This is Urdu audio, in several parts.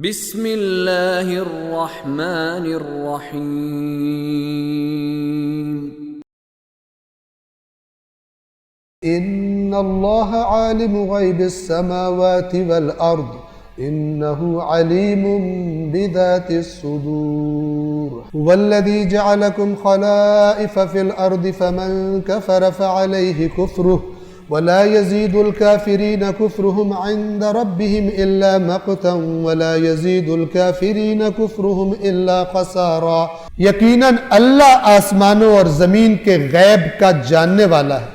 بسم اللہ الرحمن الرحیم ان اللہ عالم غیب السماوات والارض انہ علیم بذات الصدور هو الذی جعلکم خلائف فی الارض فمن کفر فعلیہ کفرہ ولا يزيد الكافرين كفرهم عند ربهم إلا مقتا ولا يزيد الكافرين كفرهم إلا خسارا۔ یقیناً اللہ آسمانوں اور زمین کے غیب کا جاننے والا ہے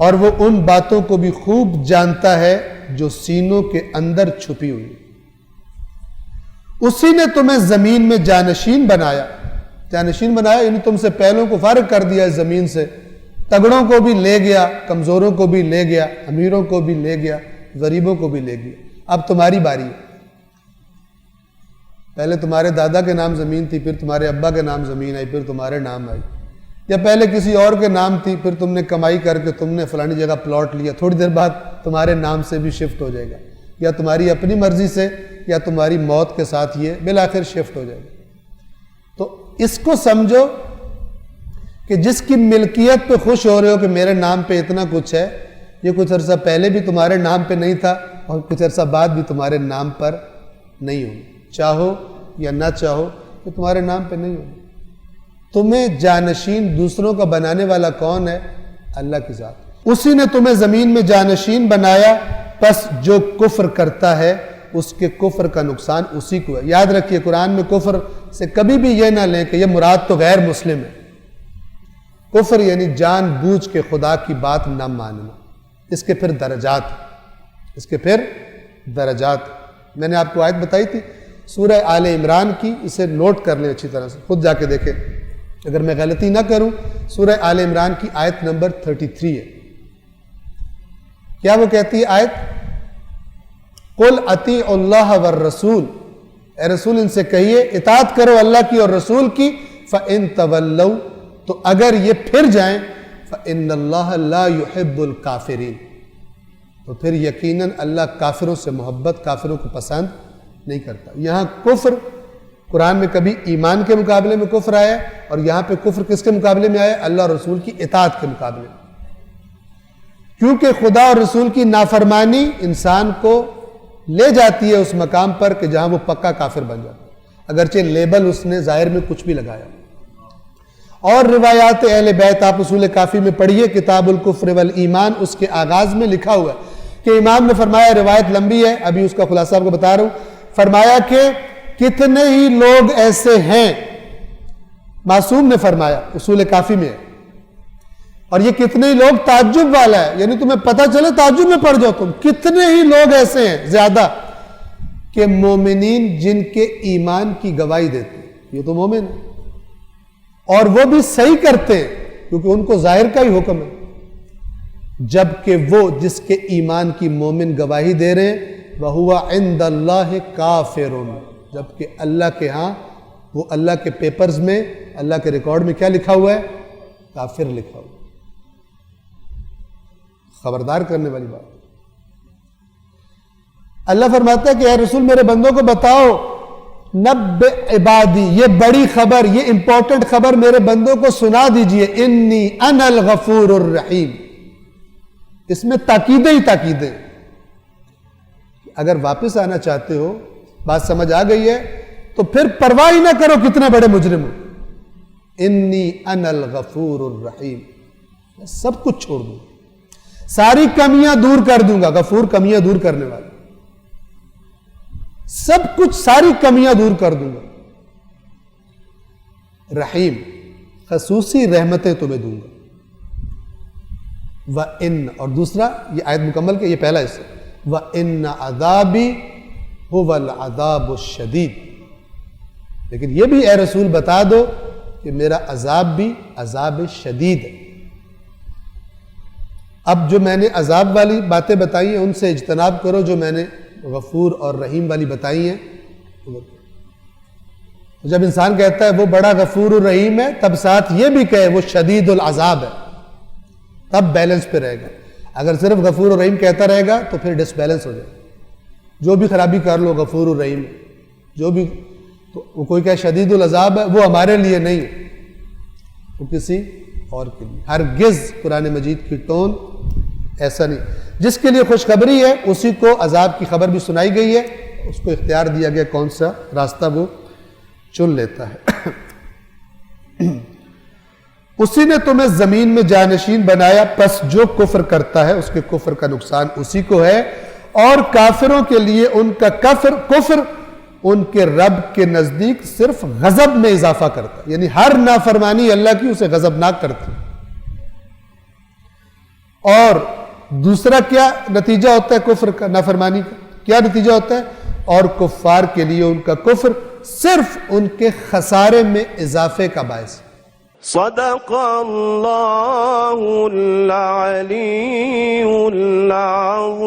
اور وہ ان باتوں کو بھی خوب جانتا ہے جو سینوں کے اندر چھپی ہوئی۔ اسی نے تمہیں زمین میں جانشین بنایا یعنی تم سے پہلوں کو فارغ کر دیا زمین سے، تگڑوں کو بھی لے گیا، کمزوروں کو بھی لے گیا، امیروں کو بھی لے گیا، غریبوں کو بھی لے گیا۔ اب تمہاری باری ہے۔ پہلے تمہارے دادا کے نام زمین تھی، پھر تمہارے ابا کے نام زمین آئی، پھر تمہارے نام آئی، یا پہلے کسی اور کے نام تھی، پھر تم نے کمائی کر کے تم نے فلانی جگہ پلاٹ لیا، تھوڑی دیر بعد تمہارے نام سے بھی شفٹ ہو جائے گا، یا تمہاری اپنی مرضی سے یا تمہاری موت کے ساتھ یہ بالآخر شفٹ ہو جائے گا۔ تو اس کو سمجھو کہ جس کی ملکیت پہ خوش ہو رہے ہو کہ میرے نام پہ اتنا کچھ ہے، یہ کچھ عرصہ پہلے بھی تمہارے نام پہ نہیں تھا اور کچھ عرصہ بعد بھی تمہارے نام پر نہیں ہوگا، چاہو یا نہ چاہو کہ تمہارے نام پہ نہیں ہوگا۔ تمہیں جانشین دوسروں کا بنانے والا کون ہے؟ اللہ کی ذات۔ اسی نے تمہیں زمین میں جانشین بنایا، پس جو کفر کرتا ہے اس کے کفر کا نقصان اسی کو ہے۔ یاد رکھیے، قرآن میں کفر سے کبھی بھی یہ نہ لیں کہ یہ مراد تو غیر مسلم ہے۔ کفر یعنی جان بوجھ کے خدا کی بات نہ ماننا۔ اس کے پھر درجات میں نے آپ کو آیت بتائی تھی سورہ آل عمران کی، اسے نوٹ کر لیں اچھی طرح سے، خود جا کے دیکھیں اگر میں غلطی نہ کروں۔ سورہ آل عمران کی آیت نمبر 33 ہے۔ کیا وہ کہتی ہے آیت؟ قُلْ أَطِيعُوا اللَّهَ وَالرَّسُولَ، اے رسول ان سے کہیے اطاعت کرو اللہ کی اور رسول کی، فَإِن تَوَلَّوْا، تو اگر یہ پھر جائیں، فَإِنَّ اللَّهَ لَا يُحِبُّ الْكَافِرِينَ، تو پھر یقیناً اللہ کافروں سے محبت، کافروں کو پسند نہیں کرتا۔ یہاں کفر قرآن میں کبھی ایمان کے مقابلے میں کفر آیا، اور یہاں پہ کفر کس کے مقابلے میں آیا؟ اللہ اور رسول کی اطاعت کے مقابلے میں، کیونکہ خدا اور رسول کی نافرمانی انسان کو لے جاتی ہے اس مقام پر کہ جہاں وہ پکا کافر بن جاتا ہے، اگرچہ لیبل اس نے ظاہر میں کچھ بھی لگایا۔ اور روایات اہل بیت آپ اصول کافی میں پڑھیے، کتاب الکفر والایمان، اس کے آغاز میں لکھا ہوا ہے کہ امام نے فرمایا، روایت لمبی ہے ابھی اس کا خلاصہ آپ کو بتا رہا ہوں، فرمایا کہ کتنے ہی لوگ ایسے ہیں، معصوم نے فرمایا، اصول کافی میں ہے، اور یہ کتنے ہی لوگ تعجب والا ہے، یعنی تمہیں پتہ چلے تعجب میں پڑ جاؤ تم، کتنے ہی لوگ ایسے ہیں زیادہ کہ مومنین جن کے ایمان کی گواہی دیتے ہیں، یہ تو مومن ہے اور وہ بھی صحیح کرتے ہیں کیونکہ ان کو ظاہر کا ہی حکم ہے، جبکہ وہ جس کے ایمان کی مومن گواہی دے رہے ہیں وَهُوَ عِنْدَ اللَّهِ كَافِرٌ، جبکہ اللہ کے ہاں وہ اللہ کے پیپرز میں، اللہ کے ریکارڈ میں کیا لکھا ہوا ہے؟ کافر لکھا ہوا ہے۔ خبردار کرنے والی بات۔ اللہ فرماتا ہے کہ اے رسول میرے بندوں کو بتاؤ، نبئ عبادی، یہ بڑی خبر، یہ امپورٹنٹ خبر میرے بندوں کو سنا دیجئے، انی انا الغفور الرحیم۔ اس میں تاکیدیں ہی تاکیدیں، اگر واپس آنا چاہتے ہو، بات سمجھ آ گئی ہے تو پھر پرواہ ہی نہ کرو کتنے بڑے مجرم ہو، انی انا الغفور الرحیم، میں سب کچھ چھوڑ دوں، ساری کمیاں دور کر دوں گا، غفور کمیاں دور کرنے والا، سب کچھ ساری کمیاں دور کر دوں گا، رحیم خصوصی رحمتیں تمہیں دوں گا، وَإِنَّ، اور دوسرا یہ آیت مکمل کہ یہ پہلا حصہ، وَإِنَّ عَذَابِي هُوَ الْعَذَابُ الشَّدِيدُ، لیکن یہ بھی اے رسول بتا دو کہ میرا عذاب بھی عذاب شدید ہے۔ اب جو میں نے عذاب والی باتیں بتائی ہیں ان سے اجتناب کرو، جو میں نے غفور اور رحیم والی بتائی ہیں۔ جب انسان کہتا ہے وہ بڑا غفور الرحیم ہے، تب ساتھ یہ بھی کہے وہ شدید العذاب ہے، تب بیلنس پہ رہے گا۔ اگر صرف غفور الرحیم کہتا رہے گا تو پھر ڈس بیلنس ہو جائے گا، جو بھی خرابی کر لو غفور الرحیم، جو بھی تو وہ کوئی کہ شدید العذاب ہے، وہ ہمارے لیے نہیں ہے، وہ کسی اور کے لیے۔ ہرگز قرآن مجید کی ٹون ایسا نہیں۔ جس کے لیے خوشخبری ہے اسی کو عذاب کی خبر بھی سنائی گئی ہے، اس کو اختیار دیا گیا کون سا راستہ وہ چن لیتا ہے۔ اسی نے تمہیں زمین میں جانشین بنایا، پس جو کفر کرتا ہے اس کے کفر کا نقصان اسی کو ہے، اور کافروں کے لیے ان کا کفر ان کے رب کے نزدیک صرف غضب میں اضافہ کرتا ہے، یعنی ہر نافرمانی اللہ کی اسے غضبناک کرتی۔ اور دوسرا کیا نتیجہ ہوتا ہے کفر کا، نافرمانی کا کیا نتیجہ ہوتا ہے؟ اور کفار کے لیے ان کا کفر صرف ان کے خسارے میں اضافے کا باعث۔ صدق اللہ العلی العظیم۔